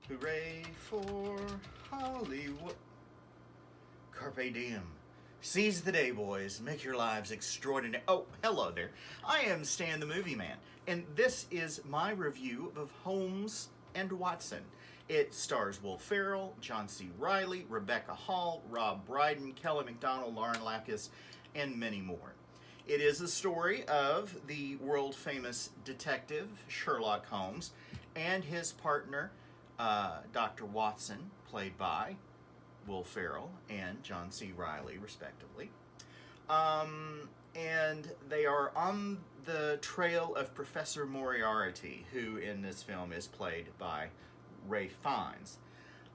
Hooray for Hollywood. Carpe diem. Seize the day, boys. Make your lives extraordinary. Oh, hello there. I am Stan the Movie Man, and this is my review of Holmes and Watson. It stars Will Ferrell, John C. Reilly, Rebecca Hall, Rob Brydon, Kelly MacDonald, Lauren Lapkus, and many more. It is the story of the world-famous detective Sherlock Holmes and his partner, Dr. Watson, played by Will Ferrell and John C. Reilly, respectively. And they are on the trail of Professor Moriarty, who in this film is played by Ralph Fiennes.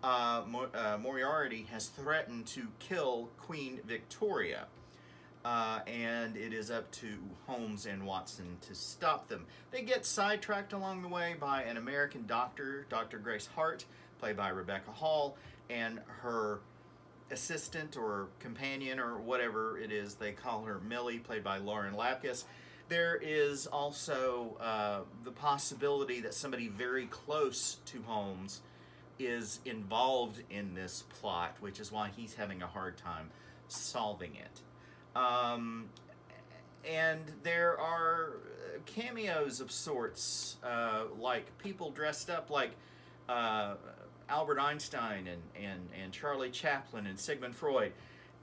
Moriarty has threatened to kill Queen Victoria, and it is up to Holmes and Watson to stop them. They get sidetracked along the way by an American doctor, Dr. Grace Hart, played by Rebecca Hall, and her assistant or companion or whatever it is they call her, Millie, played by Lauren Lapkus. There is also the possibility that somebody very close to Holmes is involved in this plot, which is why he's having a hard time solving it. And there are cameos of sorts, like people dressed up like Albert Einstein and Charlie Chaplin and Sigmund Freud.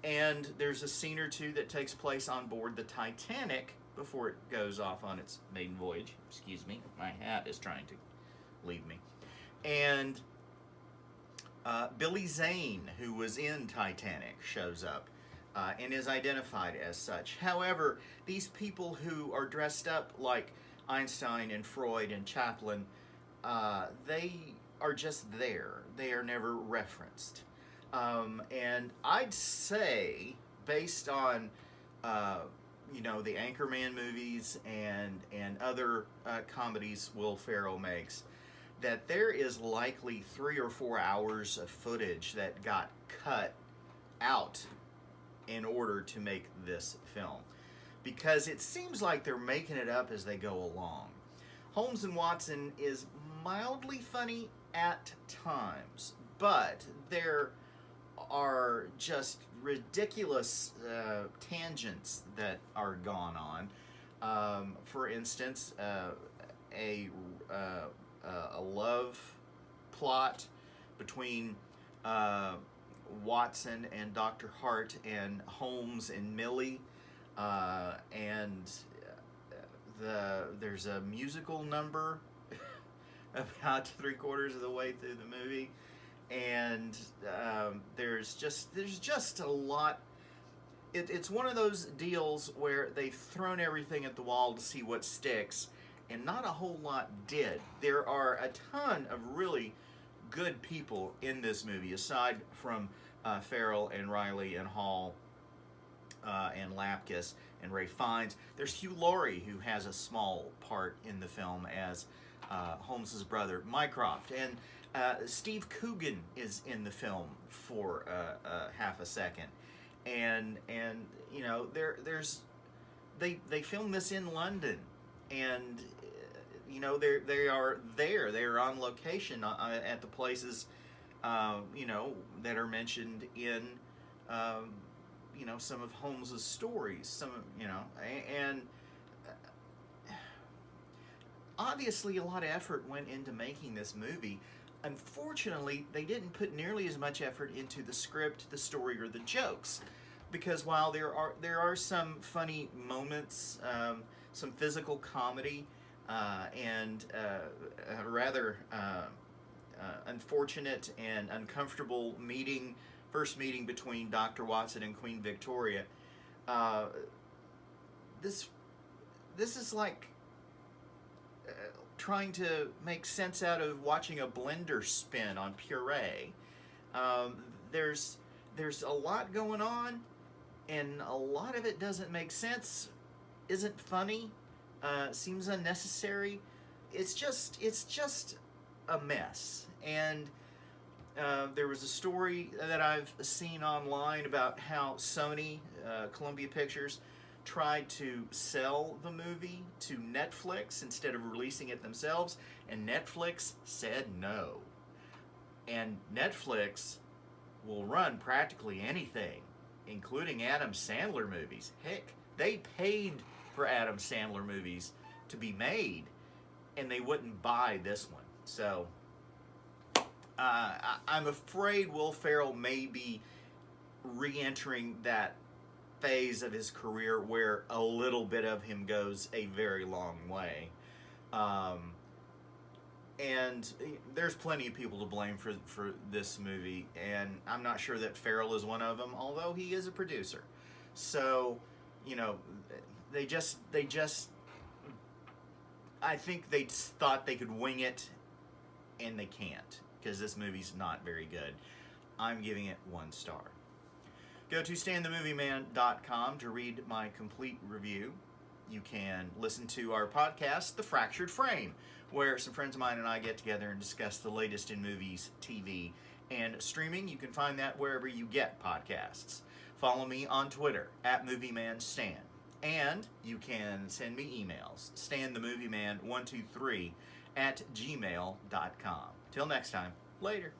And there's a scene or two that takes place on board the Titanic before it goes off on its maiden voyage. Excuse me, my hat is trying to leave me. And Billy Zane, who was in Titanic, shows up and is identified as such. However, these people who are dressed up like Einstein and Freud and Chaplin, they are just there. They are never referenced. And I'd say, based on the Anchorman movies and other comedies Will Ferrell makes, that there is likely 3 or 4 hours of footage that got cut out in order to make this film, because it seems like they're making it up as they go along. Holmes and Watson is mildly funny at times, but there are just ridiculous tangents that are gone on. For instance, a love plot between Watson and Dr. Hart and Holmes and Millie, and there's a musical number about 3/4 of the way through the movie, and there's just a lot. It's one of those deals where they've thrown everything at the wall to see what sticks, and not a whole lot did. There are a ton of really good people in this movie, aside from Ferrell and Reilly and Hall and Lapkus and Ralph Fiennes. There's Hugh Laurie, who has a small part in the film as Holmes's brother Mycroft, and Steve Coogan is in the film for half a second, and they filmed this in London, and they are on location at the places that are mentioned in some of Holmes's stories, and obviously a lot of effort went into making this movie. Unfortunately, they didn't put nearly as much effort into the script, the story, or the jokes, because while there are some funny moments, some physical comedy, and a rather unfortunate and uncomfortable first meeting between Dr. Watson and Queen Victoria, this is like trying to make sense out of watching a blender spin on puree. There's a lot going on, and a lot of it doesn't make sense, isn't funny, seems unnecessary. It's just a mess. And there was a story that I've seen online about how Sony, Columbia Pictures, tried to sell the movie to Netflix instead of releasing it themselves, and Netflix said no. And Netflix will run practically anything, including Adam Sandler movies. Heck, they paid for Adam Sandler movies to be made, and they wouldn't buy this one. So I'm afraid Will Ferrell may be re-entering that phase of his career where a little bit of him goes a very long way. And there's plenty of people to blame for this movie, and I'm not sure that Farrell is one of them, although he is a producer. So, you know, they just I think they thought they could wing it, and they can't, because this movie's not very good. I'm giving it 1 star. Go to stanthemovieman.com to read my complete review. You can listen to our podcast, The Fractured Frame, where some friends of mine and I get together and discuss the latest in movies, TV, and streaming. You can find that wherever you get podcasts. Follow me on Twitter, @MovieManStan. And you can send me emails, stanthemovieman123 @gmail.com. Till next time, later.